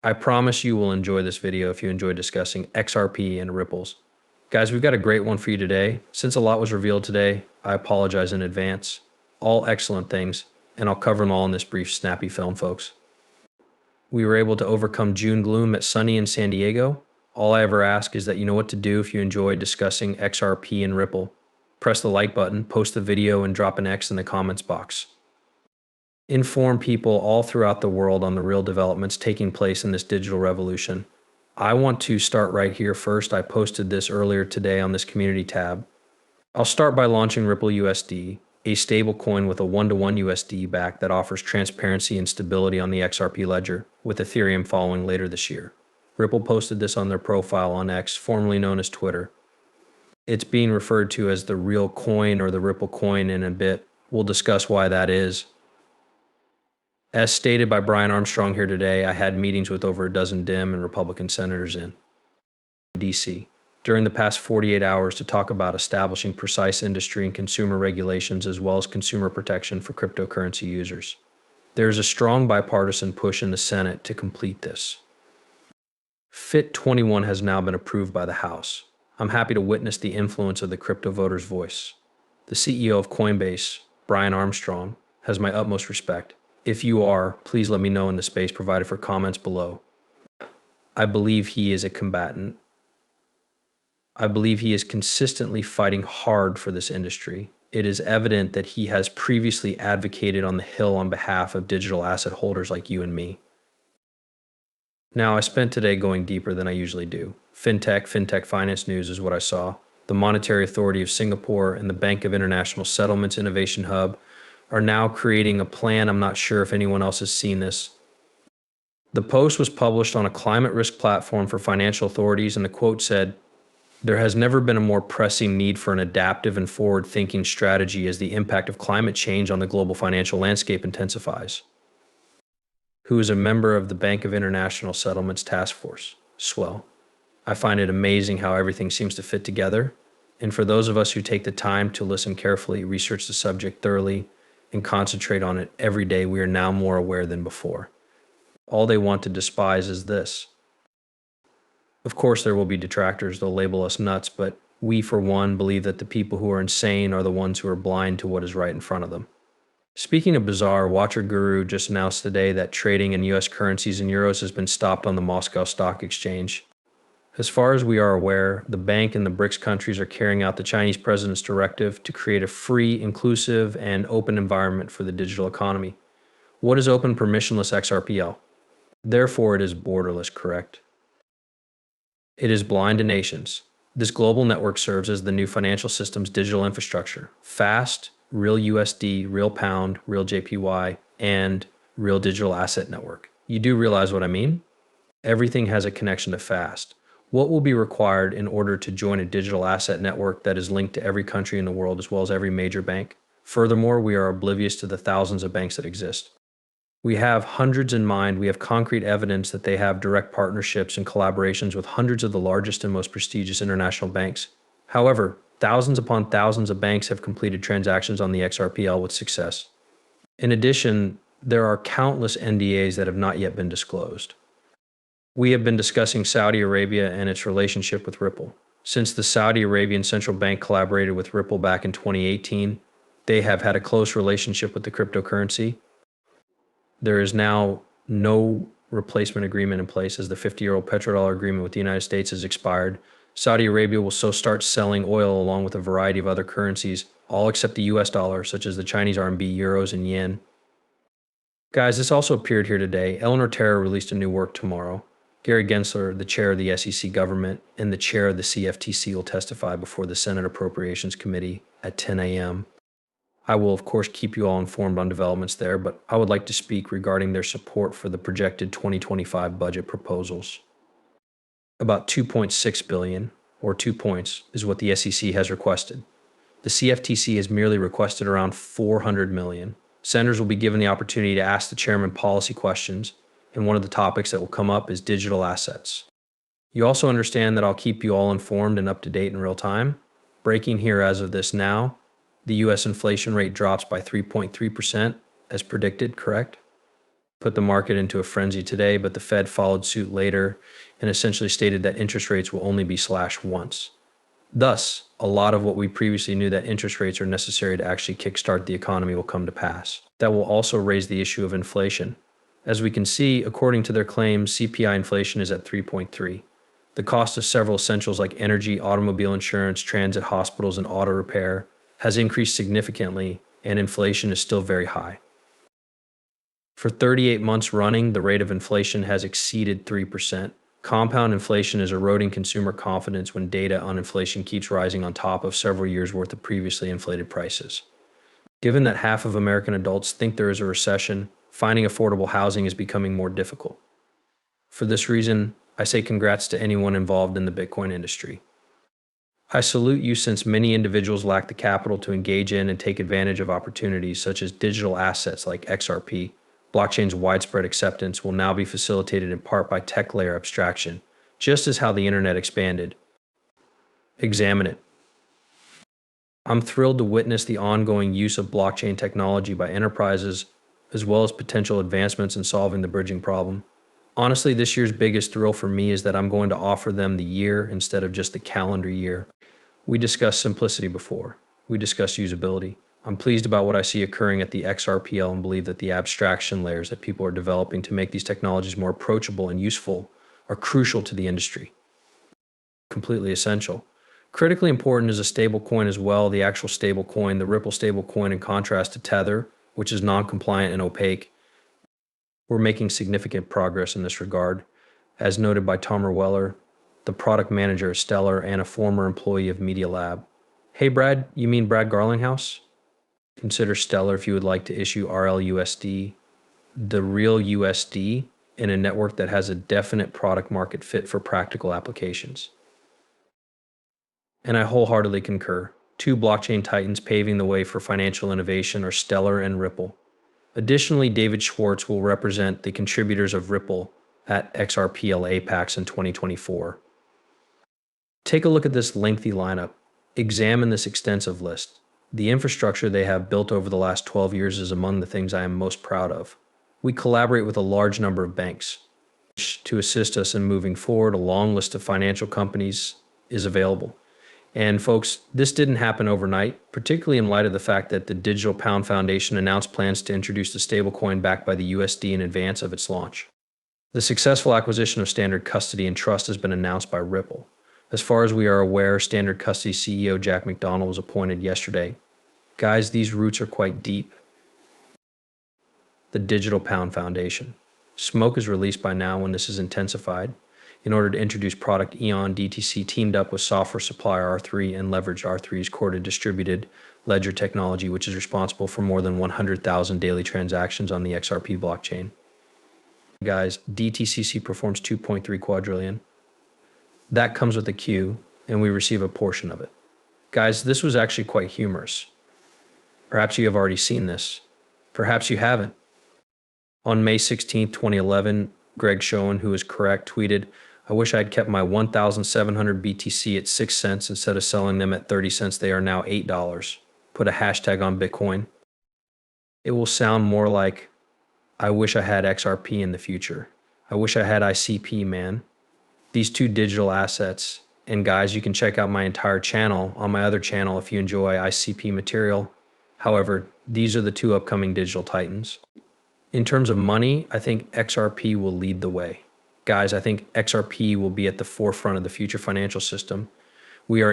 I promise you will enjoy this video if you enjoy discussing XRP and ripples. Guys, we've got a great one for you today. Since a lot was revealed today, I apologize in advance. All excellent things, and I'll cover them all in this brief, snappy film, folks. We were able to overcome June gloom at sunny in San Diego. All I ever ask is that you know what to do if you enjoy discussing XRP and Ripple. Press the like button, post the video, and drop an X in the comments box. Inform people all throughout the world on the real developments taking place in this digital revolution. I want to start right here first. I posted this earlier today on this community tab. I'll start by launching Ripple USD, a stable coin with a 1-to-1 USD back that offers transparency and stability on the XRP ledger, with Ethereum following later this year. Ripple posted this on their profile on X, formerly known as Twitter. It's being referred to as the real coin or the Ripple coin in a bit. We'll discuss why that is. As stated by Brian Armstrong here today, I had meetings with over a dozen Dem and Republican senators in D.C. during the past 48 hours to talk about establishing precise industry and consumer regulations as well as consumer protection for cryptocurrency users. There is a strong bipartisan push in the Senate to complete this. FIT 21 has now been approved by the House. I'm happy to witness the influence of the crypto voter's voice. The CEO of Coinbase, Brian Armstrong, has my utmost respect. If you are, please let me know in the space provided for comments below. I believe he is a combatant. I believe he is consistently fighting hard for this industry. It is evident that he has previously advocated on the Hill on behalf of digital asset holders like you and me. Now, I spent today going deeper than I usually do. Fintech finance news is what I saw. The Monetary Authority of Singapore and the Bank of International Settlements Innovation Hub are now creating a plan. I'm not sure if anyone else has seen this. The post was published on a climate risk platform for financial authorities, and the quote said, "There has never been a more pressing need for an adaptive and forward-thinking strategy as the impact of climate change on the global financial landscape intensifies." Who is a member of the Bank of International Settlements Task Force? Swell. I find it amazing how everything seems to fit together. And for those of us who take the time to listen carefully, research the subject thoroughly, and concentrate on it every day, we are now more aware than before. All they want to despise is this. Of course, there will be detractors. They'll label us nuts, but we, for one, believe that the people who are insane are the ones who are blind to what is right in front of them. Speaking of bizarre, Watcher Guru just announced today that trading in U.S. currencies and euros has been stopped on the Moscow Stock Exchange. As far as we are aware, the bank and the Brics countries are carrying out the Chinese president's directive to create a free, inclusive, and open environment for the digital economy. What is open permissionless XRPL? Therefore, it is borderless, correct? It is blind to nations. This global network serves as the new financial system's digital infrastructure. Fast, real USD, real pound, real JPY, and real digital asset network. You do realize what I mean? Everything has a connection to fast. What will be required in order to join a digital asset network that is linked to every country in the world as well as every major bank? Furthermore, we are oblivious to the thousands of banks that exist. We have hundreds in mind. We have concrete evidence that they have direct partnerships and collaborations with hundreds of the largest and most prestigious international banks. However, thousands upon thousands of banks have completed transactions on the XRPL with success. In addition, there are countless NDAs that have not yet been disclosed. We have been discussing Saudi Arabia and its relationship with Ripple. Since the Saudi Arabian Central Bank collaborated with Ripple back in 2018, they have had a close relationship with the cryptocurrency. There is now no replacement agreement in place as the 50-year-old petrodollar agreement with the United States has expired. Saudi Arabia will so start selling oil along with a variety of other currencies, all except the US dollar, such as the Chinese RMB, euros, and yen. Guys, this also appeared here today. Eleanor Terra released a new work tomorrow. Gary Gensler, the chair of the SEC government and the chair of the CFTC, will testify before the Senate Appropriations Committee at 10 a.m. I will, of course, keep you all informed on developments there, but I would like to speak regarding their support for the projected 2025 budget proposals. About $2.6 billion, or 2 points, is what the SEC has requested. The CFTC has merely requested around $400 million. Senators will be given the opportunity to ask the chairman policy questions, and one of the topics that will come up is digital assets. You also understand that I'll keep you all informed and up to date in real time. Breaking here as of this now, the U.S. inflation rate drops by 3.3% as predicted, correct? put the market into a frenzy today, but the Fed followed suit later and essentially stated that interest rates will only be slashed once. Thus, a lot of what we previously knew that interest rates are necessary to actually kickstart the economy will come to pass. That will also raise the issue of inflation. As we can see, according to their claims, CPI inflation is at 3.3. The cost of several essentials like energy, automobile insurance, transit, hospitals, and auto repair has increased significantly, and inflation is still very high. For 38 months running, the rate of inflation has exceeded 3%. Compound inflation is eroding consumer confidence when data on inflation keeps rising on top of several years' worth of previously inflated prices. Given that half of American adults think there is a recession, finding affordable housing is becoming more difficult. For this reason, I say congrats to anyone involved in the Bitcoin industry. I salute you since many individuals lack the capital to engage in and take advantage of opportunities such as digital assets like XRP. Blockchain's widespread acceptance will now be facilitated in part by tech layer abstraction, just as how the internet expanded. Examine it. I'm thrilled to witness the ongoing use of blockchain technology by enterprises, as well as potential advancements in solving the bridging problem. Honestly, this year's biggest thrill for me is that I'm going to offer them the year instead of just the calendar year. We discussed simplicity before. We discussed usability. I'm pleased about what I see occurring at the XRPL and believe that the abstraction layers that people are developing to make these technologies more approachable and useful are crucial to the industry. Completely essential. Critically important is a stable coin as well, the actual stable coin, the Ripple stable coin, in contrast to Tether, which is non-compliant and opaque. We're making significant progress in this regard, as noted by Tomer Weller, the product manager at Stellar and a former employee of Media Lab. Hey Brad, you mean Brad Garlinghouse? Consider Stellar if you would like to issue RLUSD, the real USD, in a network that has a definite product market fit for practical applications. And I wholeheartedly concur. Two blockchain titans paving the way for financial innovation are Stellar and Ripple. Additionally, David Schwartz will represent the contributors of Ripple at XRPL Apex in 2024. Take a look at this lengthy lineup. Examine this extensive list. The infrastructure they have built over the last 12 years is among the things I am most proud of. We collaborate with a large number of banks. To assist us in moving forward, a long list of financial companies is available. And folks, this didn't happen overnight, particularly in light of the fact that the Digital Pound Foundation announced plans to introduce the stablecoin backed by the USD in advance of its launch. The successful acquisition of Standard Custody and Trust has been announced by Ripple. As far as we are aware, Standard Custody CEO Jack McDonald was appointed yesterday. Guys, these roots are quite deep. The Digital Pound Foundation. Smoke is released by now when this is intensified. In order to introduce product Eon, DTC teamed up with software supplier R3 and leveraged R3's core distributed ledger technology, which is responsible for more than 100,000 daily transactions on the XRP blockchain. Guys, DTCC performs 2.3 quadrillion. That comes with a queue, and we receive a portion of it. Guys, this was actually quite humorous. Perhaps you have already seen this. Perhaps you haven't. On May 16, 2011, Greg Schoen, who is correct, tweeted, "I wish I had kept my 1,700 BTC at 6 cents instead of selling them at 30 cents. They are now $8. Put a hashtag on Bitcoin." It will sound more like, "I wish I had XRP in the future. I wish I had ICP, man." These two digital assets, and guys, you can check out my entire channel on my other channel if you enjoy ICP material. However, these are the two upcoming digital titans. In terms of money, I think XRP will lead the way. Guys, I think XRP will be at the forefront of the future financial system. We are